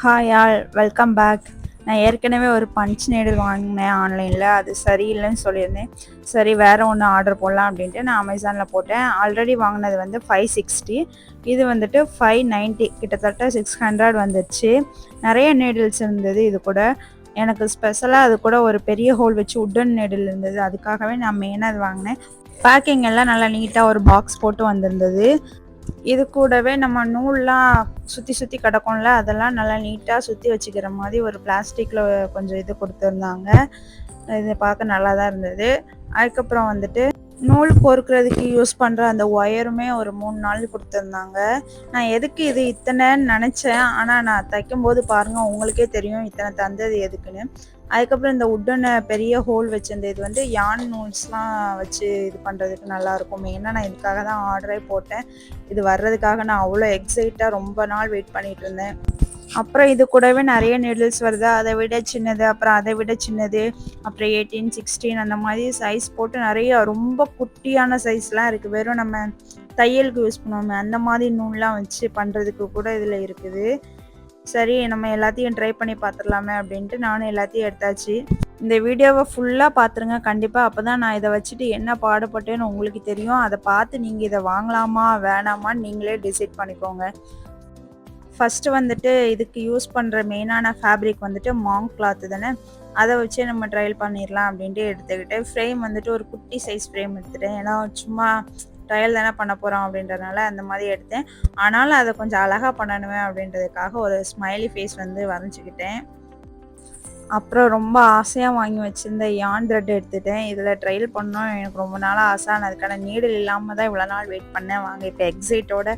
Hi all welcome back. நான் ஏற்கனவே ஒரு பஞ்ச் நீடில் வாங்கினேன் ஆன்லைனில். அது சரியில்லைன்னு சொல்லியிருந்தேன். சரி வேறு ஒன்று ஆர்டர் போடலாம் அப்படின்ட்டு நான் அமேசானில் போட்டேன். ஆல்ரெடி வாங்கினது வந்து 560, இது வந்துட்டு 590, கிட்டத்தட்ட 600 வந்துடுச்சு. நிறைய நீடில்ஸ் இருந்தது. இது கூட எனக்கு ஸ்பெஷலாக அது கூட ஒரு பெரிய ஹோல் வச்சு உட்டன் நீடில் இருந்தது. அதுக்காகவே நான் மெயினாக அது வாங்கினேன். பேக்கிங் எல்லாம் நல்லா நீட்டாக ஒரு பாக்ஸ் போட்டு வந்திருந்தது. இது கூடவே நம்ம நூல்லாம் சுற்றி சுற்றி கிடக்கும்ல, அதெல்லாம் நல்லா நீட்டாக சுற்றி வச்சுக்கிற மாதிரி ஒரு பிளாஸ்டிக்கில் கொஞ்சம் இது கொடுத்துருந்தாங்க. இது பார்க்க நல்லா தான் இருந்தது. அதுக்கப்புறம் வந்துட்டு நூல் கோர்க்கிறதுக்கு யூஸ் பண்ணுற அந்த ஒயருமே ஒரு 3 நாள் கொடுத்துருந்தாங்க. நான் எதுக்கு இது இத்தனைன்னு நினச்சேன், ஆனால் நான் தைக்கும்போது பாருங்கள் உங்களுக்கே தெரியும் இத்தனை தந்தது எதுக்குன்னு. அதுக்கப்புறம் இந்த உட்டனை பெரிய ஹோல் வச்சிருந்த இது வந்து யான் நூல்ஸ்லாம் வச்சு இது பண்ணுறதுக்கு நல்லாயிருக்கும். மெயினாக நான் இதுக்காக தான் ஆர்டரே போட்டேன். இது வர்றதுக்காக நான் அவ்வளோ எக்ஸைட்டாக ரொம்ப நாள் வெயிட் பண்ணிகிட்டு இருந்தேன். அப்புறம் இது கூடவே நிறைய நீடில்ஸ் வருது. அதை விட சின்னது, அப்புறம் அதை விட சின்னது, அப்புறம் 18, 16 அந்த மாதிரி சைஸ் போட்டு நிறைய ரொம்ப குட்டியான சைஸ்லாம் இருக்குது. வெறும் நம்ம தையலுக்கு யூஸ் பண்ணுவோமே அந்த மாதிரி நூல்லாம் வச்சு பண்ணுறதுக்கு கூட இதில் இருக்குது. சரி நம்ம எல்லாத்தையும் ட்ரை பண்ணி பார்த்துடலாமே அப்படின்ட்டு நானும் எல்லாத்தையும் எடுத்தாச்சு. இந்த வீடியோவை ஃபுல்லாக பார்த்துருங்க கண்டிப்பாக. அப்போ தான் நான் இதை வச்சுட்டு என்ன பாடுபட்டேன்னு உங்களுக்கு தெரியும். அதை பார்த்து நீங்கள் இதை வாங்கலாமா வேணாமான்னு நீங்களே டிசைட் பண்ணிக்கோங்க. ஃபஸ்ட்டு வந்துட்டு இதுக்கு யூஸ் பண்ணுற மெயினான ஃபேப்ரிக் வந்துட்டு மாங்க் கிளாத்து தானே, அதை வச்சே நம்ம ட்ரையல் பண்ணிடலாம் அப்படின்ட்டு எடுத்துக்கிட்டேன். ஃப்ரேம் வந்துட்டு ஒரு குட்டி சைஸ் ஃப்ரேம் எடுத்துட்டேன். ஏன்னா சும்மா ட்ரையல் தானே பண்ண போகிறோம் அப்படின்றதுனால அந்த மாதிரி எடுத்தேன். ஆனாலும் அதை கொஞ்சம் அழகாக பண்ணணுமே அப்படின்றதுக்காக ஒரு ஸ்மைலி ஃபேஸ் வந்து வரைஞ்சிக்கிட்டேன். அப்புறம் ரொம்ப ஆசையாக வாங்கி வச்சுருந்த யான் த்ரெட் எடுத்துட்டேன். இதில் ட்ரையல் பண்ணோம் எனக்கு ரொம்ப நாளாக ஆசை. நான் அதுக்கான நீடில் இல்லாமல் தான் இவ்வளோ நாள் வெயிட் பண்ணேன். வாங்க இப்போ எக்ஸைட்டோட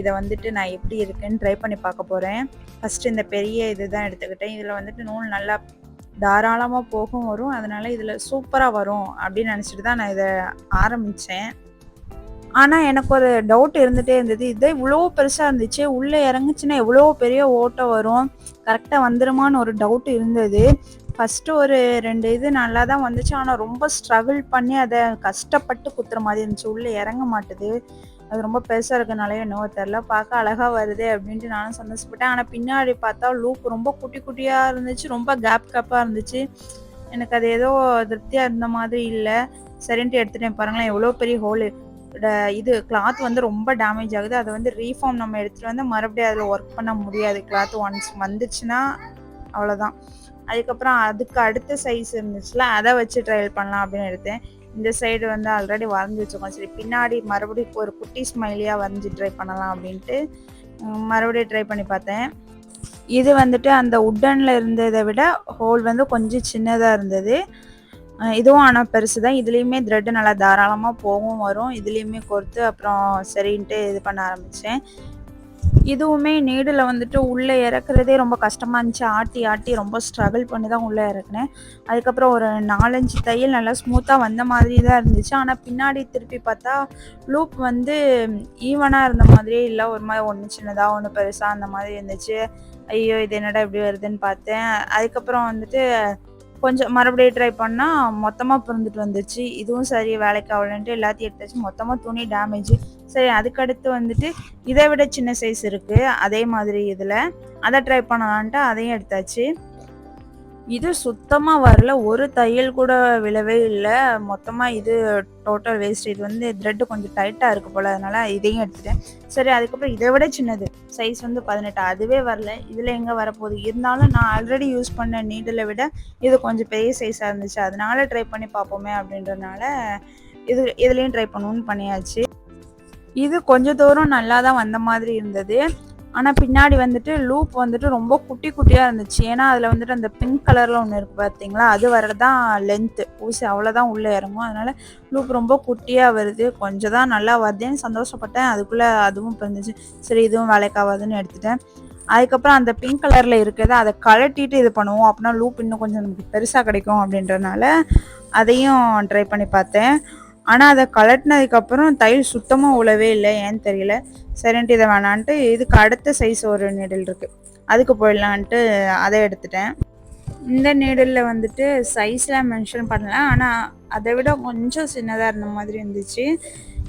இதை வந்துட்டு நான் எப்படி இருக்குன்னு ட்ரை பண்ணி பார்க்க போகிறேன். ஃபஸ்ட்டு இந்த பெரிய இது தான் எடுத்துக்கிட்டேன். இதில் வந்துட்டு நூல் நல்லா தாராளமாக போகும் வரும். அதனால் இதில் சூப்பராக வரும் அப்படின்னு நினச்சிட்டு தான் நான் இதை ஆரம்பித்தேன். ஆனால் எனக்கு ஒரு டவுட் இருந்துகிட்டே இருந்தது. இதே இவ்வளோ பெருசாக இருந்துச்சு, உள்ளே இறங்குச்சுன்னா எவ்வளோ பெரிய ஓட்டை வரும், கரெக்டாக வந்துடுமான்னு ஒரு டவுட் இருந்தது. ஃபஸ்ட்டு ஒரு 2 இது நல்லா தான் வந்துச்சு. ஆனால் ரொம்ப ஸ்ட்ரகிள் பண்ணி அதை கஷ்டப்பட்டு குத்துற மாதிரி இருந்துச்சு. உள்ளே இறங்க மாட்டுது. அது ரொம்ப பெருசாக இருக்கனாலே என்னவோ தெரில. பார்க்க அழகாக வருது அப்படின்ட்டு நானும் சந்தோஷப்பட்டேன். ஆனால் பின்னாடி பார்த்தா லூப் ரொம்ப குட்டி குட்டியாக இருந்துச்சு, ரொம்ப கேப்பாக இருந்துச்சு. எனக்கு அது ஏதோ திருப்தியாக இருந்த மாதிரி இல்லை. சரின்ட்டு எடுத்துகிட்டேன். பாருங்களேன் எவ்வளோ பெரிய ஹோல். இது கிளாத் வந்து ரொம்ப டேமேஜ் ஆகுது. அதை வந்து ரீஃபார்ம் நம்ம எடுத்துகிட்டு வந்து மறுபடியும் அதில் ஒர்க் பண்ண முடியாது. கிளாத் ஒன்ஸ் வந்துச்சுன்னா அவ்வளோதான். அதுக்கப்புறம் அதுக்கு அடுத்த சைஸ் இருந்துச்சுல, அதை வச்சு ட்ரையல் பண்ணலாம் அப்படின்னு எடுத்தேன். இந்த சைடு வந்து ஆல்ரெடி வரைஞ்சி வச்சுருக்கோம். சரி பின்னாடி மறுபடியும் ஒரு குட்டி ஸ்மைலியாக வரைஞ்சி ட்ரை பண்ணலாம் அப்படின்ட்டு மறுபடியும் ட்ரை பண்ணி பார்த்தேன். இது வந்துட்டு அந்த உட்டனில் இருந்ததை விட ஹோல் வந்து கொஞ்சம் சின்னதாக இருந்தது. இதுவும் ஆனால் பெருசு தான். இதுலேயுமே த்ரெட்டு நல்லா தாராளமாக போகும் வரும். இதுலேயுமே கோர்த்து அப்புறம் சரின்ட்டு இது பண்ண ஆரம்பித்தேன். இதுவுமே நீடில் வந்துட்டு உள்ளே இறக்குறதே ரொம்ப கஷ்டமாக இருந்துச்சு. ஆட்டி ஆட்டி ரொம்ப ஸ்ட்ரகிள் பண்ணி தான் உள்ளே இறக்குனேன். அதுக்கப்புறம் ஒரு 4-5 தையல் நல்லா ஸ்மூத்தாக வந்த மாதிரி தான் இருந்துச்சு. ஆனால் பின்னாடி திருப்பி பார்த்தா லூப் வந்து ஈவனாக இருந்த மாதிரியே இல்லை. ஒரு மாதிரி ஒன்று சின்னதாக ஒன்று பெருசாக அந்த மாதிரி இருந்துச்சு. ஐயோ இது என்னடா இப்படி வருதுன்னு பார்த்தேன். அதுக்கப்புறம் வந்துட்டு கொஞ்சம் மறுபடியும் ட்ரை பண்ணால் மொத்தமாக பிறந்துட்டு வந்துச்சு. இதுவும் சரி வேலைக்கு ஆகலன்ட்டு எல்லாத்தையும் எடுத்தாச்சு. மொத்தமாக துணி டேமேஜு. சரி அதுக்கடுத்து வந்துட்டு இதை விட சின்ன சைஸ் இருக்குது அதே மாதிரி இதில், அதை ட்ரை பண்ணலான்ட்டு அதையும் எடுத்தாச்சு. இது சுத்தமாக வரல. ஒரு தையல் கூட விழவே இல்லை. மொத்தமாக இது டோட்டல் வேஸ்ட். இது வந்து த்ரெட்டு கொஞ்சம் டைட்டாக இருக்குது போல், அதனால் இதையும் எடுத்துட்டேன். சரி அதுக்கப்புறம் இதை விட சின்னது சைஸ் வந்து 18, அதுவே வரல. இதில் எங்கே வரப்போகுது. இருந்தாலும் நான் ஆல்ரெடி யூஸ் பண்ண நீடிலை விட இது கொஞ்சம் பெரிய சைஸாக இருந்துச்சு. அதனால ட்ரை பண்ணி பார்ப்போமே அப்படின்றதுனால இதுலேயும் ட்ரை பண்ணணும்னு பண்ணியாச்சு. இது கொஞ்சம் தூரம் நல்லா தான் வந்த மாதிரி இருந்தது. ஆனால் பின்னாடி வந்துட்டு லூப் வந்துட்டு ரொம்ப குட்டி குட்டியாக இருந்துச்சு. ஏன்னா அதில் வந்துட்டு அந்த பிங்க் கலரில் ஒன்று இருக்குது பார்த்தீங்களா, அது வர்றது தான் லென்த்து. ஊசி அவ்வளோதான் உள்ளே இறங்கும். அதனால் லூப் ரொம்ப குட்டியாக வருது. கொஞ்சம் தான் நல்லா வருதுன்னு சந்தோஷப்பட்டேன். அதுக்குள்ளே அதுவும் இருந்துச்சு. சரி இதுவும் வேலைக்காகாதுன்னு எடுத்துட்டேன். அதுக்கப்புறம் அந்த பிங்க் கலரில் இருக்கிறத அதை கழட்டிட்டு இது பண்ணுவோம், அப்படின்னா லூப் இன்னும் கொஞ்சம் நமக்கு பெருசாக கிடைக்கும் அப்படின்றனால அதையும் ட்ரை பண்ணி பார்த்தேன். ஆனால் அதை கழட்டினதுக்கப்புறம் தையல் சுத்தமாக உழவே இல்லை, ஏன்னு தெரியல. சரின்ட்டு இதை வேணான்ட்டு இதுக்கு அடுத்த சைஸ் ஒரு நீடில் இருக்குது, அதுக்கு போயிடலான்ட்டு அதை எடுத்துட்டேன். இந்த நீடிலில் வந்துட்டு சைஸ்லாம் மென்ஷன் பண்ணல, ஆனால் அதை விட கொஞ்சம் சின்னதாக இருந்த மாதிரி இருந்துச்சு.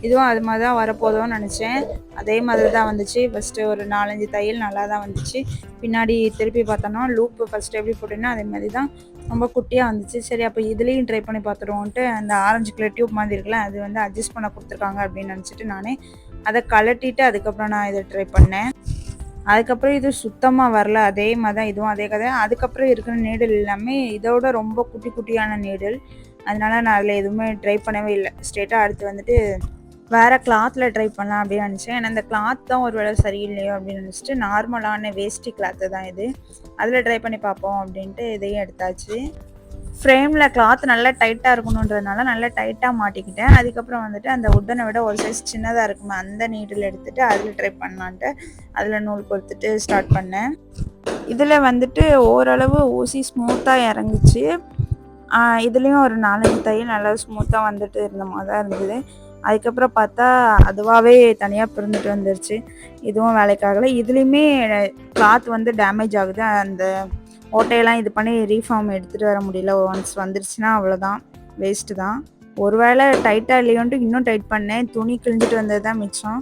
இதுவும் அது மாதிரி தான் வரப்போதோன்னு நினச்சேன். அதே மாதிரி தான் வந்துச்சு. ஃபஸ்ட்டு ஒரு 4-5 தையல் நல்லா தான் வந்துச்சு. பின்னாடி திருப்பி பார்த்தோன்னா லூப்பு ஃபஸ்ட்டு எப்படி போட்டேனோ அதே மாதிரி தான் ரொம்ப குட்டியாக வந்துச்சு. சரி அப்போ இதுலேயும் ட்ரை பண்ணி பார்த்துருவோன்ட்டு அந்த ஆரஞ்சு கலர் டியூப் மாதிரி இருக்குல்ல அது வந்து அட்ஜஸ்ட் பண்ண கொடுத்துருக்காங்க அப்படின்னு நினச்சிட்டு நானே அதை கழட்டிட்டு அதுக்கப்புறம் நான் இதை ட்ரை பண்ணேன். அதுக்கப்புறம் இது சுத்தமாக வரல. அதே மாதிரி தான் இதுவும் அதே கதை. அதுக்கப்புறம் இருக்கிற நீடில் எல்லாமே இதோட ரொம்ப குட்டி குட்டியான நீடில். அதனால நான் அதில் எதுவுமே ட்ரை பண்ணவே இல்லை. ஸ்ட்ரெயிட்டாக அடுத்து வந்துட்டு வேறு கிளாத்தில் ட்ரை பண்ணலாம் அப்படின்னு நினச்சேன். ஏன்னா இந்த கிளாத் தான் ஒரு வேளை சரியில்லையோ அப்படின்னு நினச்சிட்டு நார்மலான வேஷ்டி கிளாத்து தான் இது. அதில் ட்ரை பண்ணி பார்ப்போம் அப்படின்ட்டு இதையும் எடுத்தாச்சு. ஃப்ரேமில் கிளாத் நல்லா டைட்டாக இருக்கணுன்றதுனால நல்லா டைட்டாக மாட்டிக்கிட்டேன். அதுக்கப்புறம் வந்துட்டு அந்த உட்டனை விட ஒரு சைஸ் சின்னதாக இருக்குமே அந்த நீடில் எடுத்துகிட்டு அதில் ட்ரை பண்ணலான்ட்டு அதில் நூல் கொடுத்துட்டு ஸ்டார்ட் பண்ணேன். இதில் வந்துட்டு ஓரளவு ஊசி ஸ்மூத்தாக இறங்குச்சு. இதுலேயும் ஒரு 4-5 தையல் நல்லா ஸ்மூத்தாக வந்துட்டு இருந்த மாதிரி தான் இருந்தது. அதுக்கப்புறம் பார்த்தா அதுவாகவே தனியாக பிரிந்துட்டு வந்துருச்சு. இதுவும் வேலைக்காகலை. இதுலேயுமே கிளாத் வந்து டேமேஜ் ஆகுது. அந்த ஓட்டையெல்லாம் இது பண்ணி ரீஃபார்ம் எடுத்துகிட்டு வர முடியல. ஒன்ஸ் வந்துருச்சுன்னா அவ்வளோதான், வேஸ்ட்டு தான். ஒரு வேளை டைட்டாக இல்லையோன்ட்டு இன்னும் டைட் பண்ணேன். துணி கிழிஞ்சிட்டு வந்தது தான் மிச்சம்.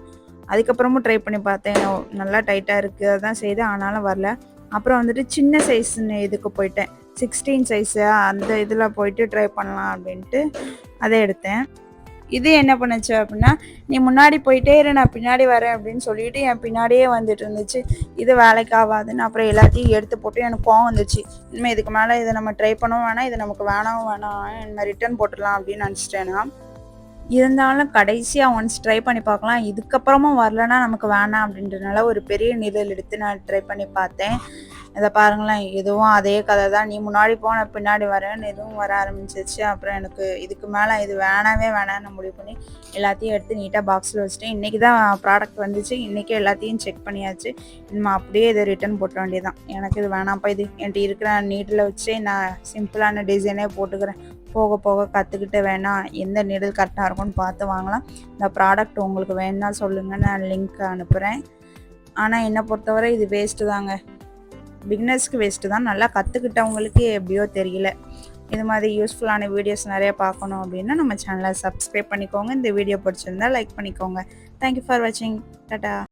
அதுக்கப்புறமும் ட்ரை பண்ணி பார்த்தேன். நல்லா டைட்டாக இருக்குது அதுதான் செய்து, ஆனாலும் வரல. அப்புறம் வந்துட்டு சின்ன சைஸ்ன்னு இதுக்கு போயிட்டேன். 16 சைஸு அந்த இதில் போயிட்டு ட்ரை பண்ணலாம் அப்படின்ட்டு அதை எடுத்தேன். இது என்ன பண்ணுச்சு அப்படின்னா, நீ முன்னாடி போயிட்டே இரு நான் பின்னாடி வரேன் அப்படின்னு சொல்லிட்டு என் பின்னாடியே வந்துட்டு இருந்துச்சு. இது வேலைக்கு ஆகாதுன்னு அப்புறம் எல்லாத்தையும் எடுத்து போட்டு எனக்கு கோவம் வந்துச்சு. இனிமேல் இதுக்கு மேலே இதை நம்ம ட்ரை பண்ணவும் வேணாம், இது நமக்கு வேணாம் இனிமேல் ரிட்டர்ன் போட்டுடலாம் அப்படின்னு நினச்சிட்டேன்னா. இருந்தாலும் கடைசியாக ஒன்ஸ் ட்ரை பண்ணி பார்க்கலாம், இதுக்கப்புறமும் வரலன்னா நமக்கு வேணாம் அப்படின்றதுனால ஒரு பெரிய நிழல் எடுத்து நான் ட்ரை பண்ணி பார்த்தேன். இதை பாருங்களேன், இதுவும் அதே கதை தான். நீ முன்னாடி போ நான் பின்னாடி வரேன்னு இதுவும் வர ஆரம்பிச்சிருச்சு. அப்புறம் எனக்கு இதுக்கு மேலே இது வேணான்னு முடிவு பண்ணி எல்லாத்தையும் எடுத்து நீட்டாக பாக்ஸில் வச்சுட்டேன். இன்றைக்கி தான் ப்ராடக்ட் வந்துச்சு. இன்றைக்கி எல்லாத்தையும் செக் பண்ணியாச்சு. இனிமேல் அப்படியே இதை ரிட்டர்ன் போட்ட வேண்டியதான். எனக்கு இது வேணாம்ப்பா, இது என்கிட்ட இருக்கிற நீடில் வச்சு நான் சிம்பிளான டிசைனே போட்டுக்கிறேன். போக போக கற்றுக்கிட்டு வேணாம் எந்த நீடில் கரெக்டாக இருக்கும்னு பார்த்து வாங்கலாம். இந்த ப்ராடக்ட் உங்களுக்கு வேணுன்னா சொல்லுங்கள், நான் லிங்க் அனுப்புகிறேன். ஆனால் என்னை பொறுத்தவரை இது வேஸ்ட்டு தாங்க. பிகினர்ஸ்க்கு வேஸ்ட்டு தான். நல்லா கற்றுக்கிட்டவங்களுக்கு எப்படியோ தெரியல. இது மாதிரி யூஸ்ஃபுல்லான வீடியோஸ் நிறையா பார்க்கணும் அப்படின்னா நம்ம சேனலை சப்ஸ்கிரைப் பண்ணிக்கோங்க. இந்த வீடியோ பிடிச்சிருந்தா லைக் பண்ணிக்கோங்க. தேங்க்யூ ஃபார் வாட்சிங். டாடா.